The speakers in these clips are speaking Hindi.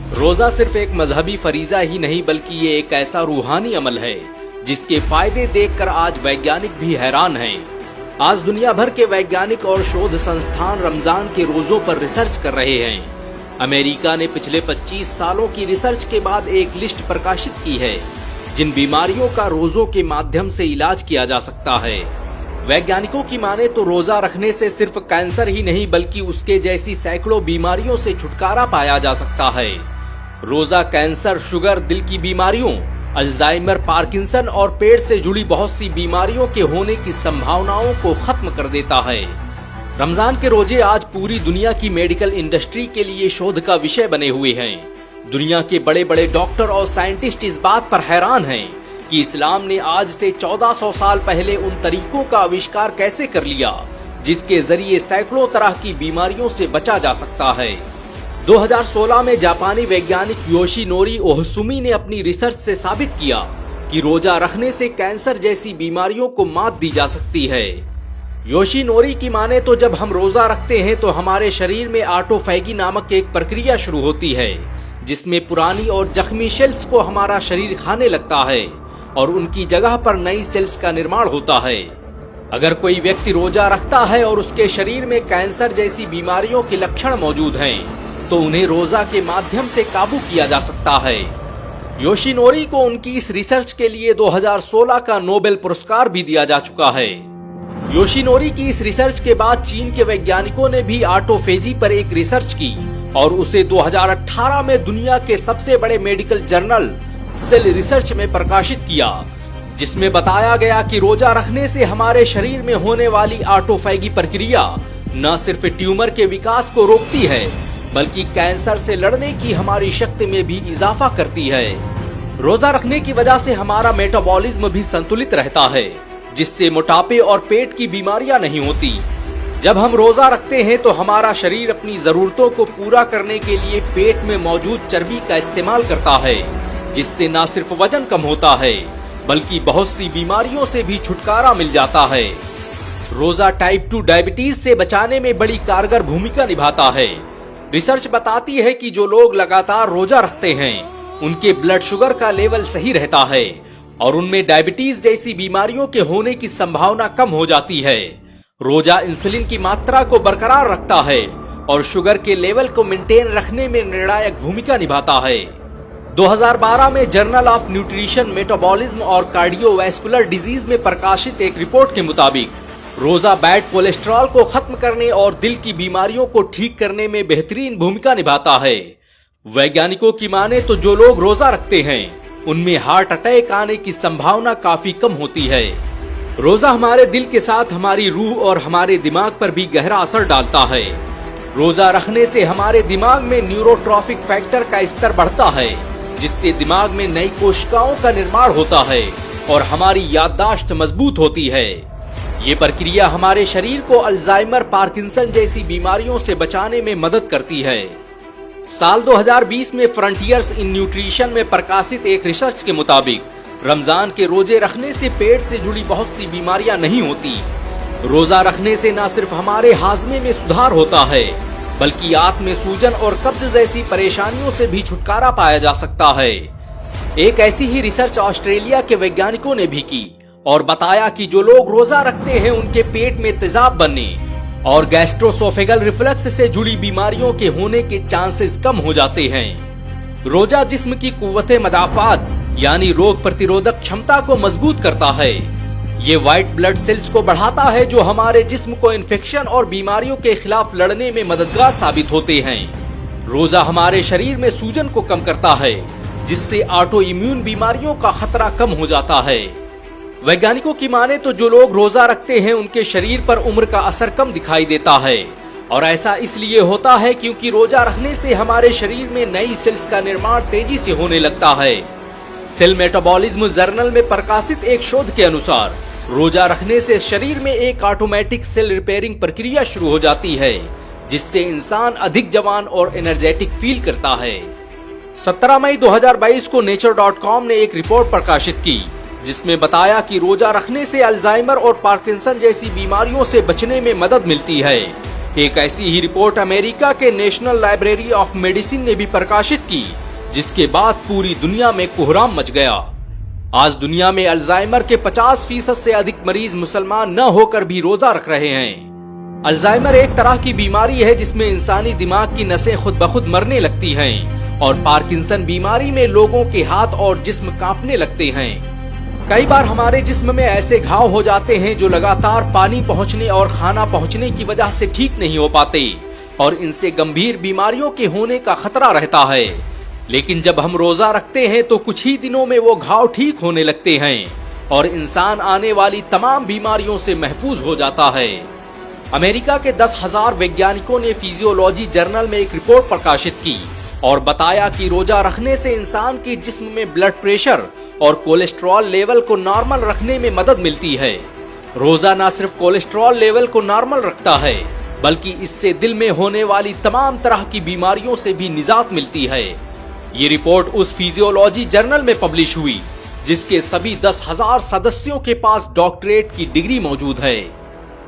रोजा सिर्फ एक मजहबी फरीजा ही नहीं बल्कि ये एक ऐसा रूहानी अमल है जिसके फायदे देखकर आज वैज्ञानिक भी हैरान हैं। आज दुनिया भर के वैज्ञानिक और शोध संस्थान रमजान के रोजों पर रिसर्च कर रहे हैं। अमेरिका ने पिछले 25 सालों की रिसर्च के बाद एक लिस्ट प्रकाशित की है जिन बीमारियों का रोजों के माध्यम से इलाज किया जा सकता है। वैज्ञानिकों की माने तो रोजा रखने से सिर्फ कैंसर ही नहीं बल्कि उसके जैसी सैकड़ों बीमारियों से छुटकारा पाया जा सकता है। रोजा कैंसर, शुगर, दिल की बीमारियों, अल्जाइमर, पार्किंसन और पेट से जुड़ी बहुत सी बीमारियों के होने की संभावनाओं को खत्म कर देता है। रमजान के रोजे आज पूरी दुनिया की मेडिकल इंडस्ट्री के लिए शोध का विषय बने हुए हैं। दुनिया के बड़े बड़े डॉक्टर और साइंटिस्ट इस बात पर हैरान हैं कि इस्लाम ने आज से 1400 साल पहले उन तरीकों का आविष्कार कैसे कर लिया जिसके जरिए सैकड़ों तरह की बीमारियों से बचा जा सकता है। 2016 में जापानी वैज्ञानिक योशिनोरी ओहसुमी ने अपनी रिसर्च से साबित किया कि रोजा रखने से कैंसर जैसी बीमारियों को मात दी जा सकती है। योशिनोरी की माने तो जब हम रोजा रखते हैं तो हमारे शरीर में ऑटोफैगी नामक एक प्रक्रिया शुरू होती है जिसमें पुरानी और जख्मी सेल्स को हमारा शरीर खाने लगता है और उनकी जगह पर नई सेल्स का निर्माण होता है। अगर कोई व्यक्ति रोजा रखता है और उसके शरीर में कैंसर जैसी बीमारियों के लक्षण मौजूद हैं, तो उन्हें रोजा के माध्यम से काबू किया जा सकता है। योशिनोरी को उनकी इस रिसर्च के लिए 2016 का नोबेल पुरस्कार भी दिया जा चुका है। योशिनोरी की इस रिसर्च के बाद चीन के वैज्ञानिकों ने भी ऑटोफेजी पर एक रिसर्च की और उसे 2018 में दुनिया के सबसे बड़े मेडिकल जर्नल सेल रिसर्च में प्रकाशित किया, जिसमें बताया गया कि रोजा रखने से हमारे शरीर में होने वाली ऑटोफैगी प्रक्रिया न सिर्फ ट्यूमर के विकास को रोकती है बल्कि कैंसर से लड़ने की हमारी शक्ति में भी इजाफा करती है। रोजा रखने की वजह से हमारा मेटाबॉलिज्म भी संतुलित रहता है जिससे मोटापे और पेट की बीमारियां नहीं होती। जब हम रोजा रखते हैं तो हमारा शरीर अपनी जरूरतों को पूरा करने के लिए पेट में मौजूद चर्बी का इस्तेमाल करता है जिससे न सिर्फ वजन कम होता है बल्कि बहुत सी बीमारियों से भी छुटकारा मिल जाता है। रोजा टाइप 2 डायबिटीज से बचाने में बड़ी कारगर भूमिका निभाता है। रिसर्च बताती है कि जो लोग लगातार रोजा रखते हैं उनके ब्लड शुगर का लेवल सही रहता है और उनमें डायबिटीज जैसी बीमारियों के होने की संभावना कम हो जाती है। रोजा इंसुलिन की मात्रा को बरकरार रखता है और शुगर के लेवल को मेंटेन रखने में निर्णायक भूमिका निभाता है। 2012 में जर्नल ऑफ न्यूट्रिशन, मेटाबॉलिज्म और कार्डियोवैस्कुलर डिजीज में प्रकाशित एक रिपोर्ट के मुताबिक रोजा बैड कोलेस्ट्रॉल को खत्म करने और दिल की बीमारियों को ठीक करने में बेहतरीन भूमिका निभाता है। वैज्ञानिकों की माने तो जो लोग रोजा रखते हैं उनमें हार्ट अटैक आने की संभावना काफी कम होती है। रोजा हमारे दिल के साथ हमारी रूह और हमारे दिमाग पर भी गहरा असर डालता है। रोजा रखने से हमारे दिमाग में न्यूरोट्रॉफिक फैक्टर का स्तर बढ़ता है जिससे दिमाग में नई कोशिकाओं का निर्माण होता है और हमारी याददाश्त मजबूत होती है। ये प्रक्रिया हमारे शरीर को अल्जाइमर, पार्किंसन जैसी बीमारियों से बचाने में मदद करती है। साल 2020 में फ्रंटियर्स इन न्यूट्रिशन में प्रकाशित एक रिसर्च के मुताबिक रमजान के रोजे रखने से पेट से जुड़ी बहुत सी बीमारियां नहीं होती। रोजा रखने से न सिर्फ हमारे हाजमे में सुधार होता है बल्कि आंत में सूजन और कब्ज जैसी परेशानियों से भी छुटकारा पाया जा सकता है। एक ऐसी ही रिसर्च ऑस्ट्रेलिया के वैज्ञानिकों ने भी की और बताया कि जो लोग रोजा रखते हैं उनके पेट में तेजाब बनने और गैस्ट्रोसोफेगल रिफ्लक्स से जुड़ी बीमारियों के होने के चांसेस कम हो जाते हैं। रोजा जिस्म की कुव्वते मदाफात यानी रोग प्रतिरोधक क्षमता को मजबूत करता है। ये व्हाइट ब्लड सेल्स को बढ़ाता है जो हमारे जिस्म को इन्फेक्शन और बीमारियों के खिलाफ लड़ने में मददगार साबित होते हैं। रोजा हमारे शरीर में सूजन को कम करता है जिससे ऑटो इम्यून बीमारियों का खतरा कम हो जाता है। वैज्ञानिकों की माने तो जो लोग रोजा रखते हैं उनके शरीर पर उम्र का असर कम दिखाई देता है और ऐसा इसलिए होता है क्योंकि रोजा रखने से हमारे शरीर में नई सेल्स का निर्माण तेजी से होने लगता है। सेल मेटाबॉलिज्म जर्नल में प्रकाशित एक शोध के अनुसार रोजा रखने से शरीर में एक ऑटोमेटिक सेल रिपेयरिंग प्रक्रिया शुरू हो जाती है जिससे इंसान अधिक जवान और एनर्जेटिक फील करता है। 17 मई 2022 को nature.com ने एक रिपोर्ट प्रकाशित की जिसमें बताया कि रोजा रखने से अल्जाइमर और पार्किंसन जैसी बीमारियों से बचने में मदद मिलती है। एक ऐसी ही रिपोर्ट अमेरिका के नेशनल लाइब्रेरी ऑफ मेडिसिन ने भी प्रकाशित की, जिसके बाद पूरी दुनिया में कोहराम मच गया। आज दुनिया में अल्जाइमर के 50% से अधिक मरीज मुसलमान न होकर भी रोजा रख रहे हैं। अल्जाइमर एक तरह की बीमारी है जिसमें इंसानी दिमाग की नसें खुद ब खुद मरने लगती हैं और पार्किंसन बीमारी में लोगों के हाथ और जिस्म कांपने लगते हैं। कई बार हमारे जिस्म में ऐसे घाव हो जाते हैं जो लगातार पानी पहुंचने और खाना पहुंचने की वजह से ठीक नहीं हो पाते और इनसे गंभीर बीमारियों के होने का खतरा रहता है। लेकिन जब हम रोजा रखते हैं तो कुछ ही दिनों में वो घाव ठीक होने लगते हैं और इंसान आने वाली तमाम बीमारियों से महफूज हो जाता है। अमेरिका के 10,000 वैज्ञानिकों ने फिजियोलॉजी जर्नल में एक रिपोर्ट प्रकाशित की और बताया कि रोजा रखने से इंसान के जिस्म में ब्लड प्रेशर और कोलेस्ट्रॉल लेवल को नॉर्मल रखने में मदद मिलती है। रोजा न सिर्फ कोलेस्ट्रॉल लेवल को नॉर्मल रखता है बल्कि इससे दिल में होने वाली तमाम तरह की बीमारियों से भी निजात मिलती है। ये रिपोर्ट उस फिजियोलॉजी जर्नल में पब्लिश हुई जिसके सभी 10,000 सदस्यों के पास डॉक्टरेट की डिग्री मौजूद है।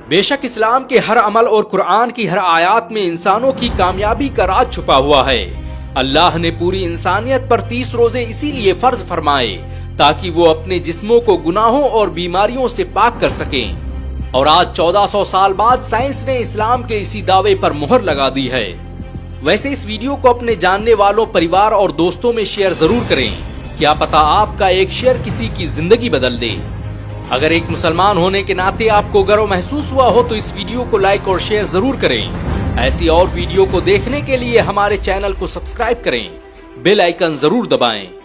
बेशक इस्लाम के हर अमल और कुरान की हर आयत में इंसानों की कामयाबी का राज छुपा हुआ है। अल्लाह ने पूरी इंसानियत पर 30 रोजे इसीलिए फर्ज फरमाए ताकि वो अपने जिस्मों को गुनाहों और बीमारियों से पाक कर सकें। और आज 1400 साल बाद साइंस ने इस्लाम के इसी दावे पर मुहर लगा दी है। वैसे इस वीडियो को अपने जानने वालों, परिवार और दोस्तों में शेयर जरूर करें। क्या पता आपका एक शेयर किसी की जिंदगी बदल दे। अगर एक मुसलमान होने के नाते आपको गर्व महसूस हुआ हो तो इस वीडियो को लाइक और शेयर जरूर करें। ऐसी और वीडियो को देखने के लिए हमारे चैनल को सब्सक्राइब करें, बेल आइकन जरूर दबाएं।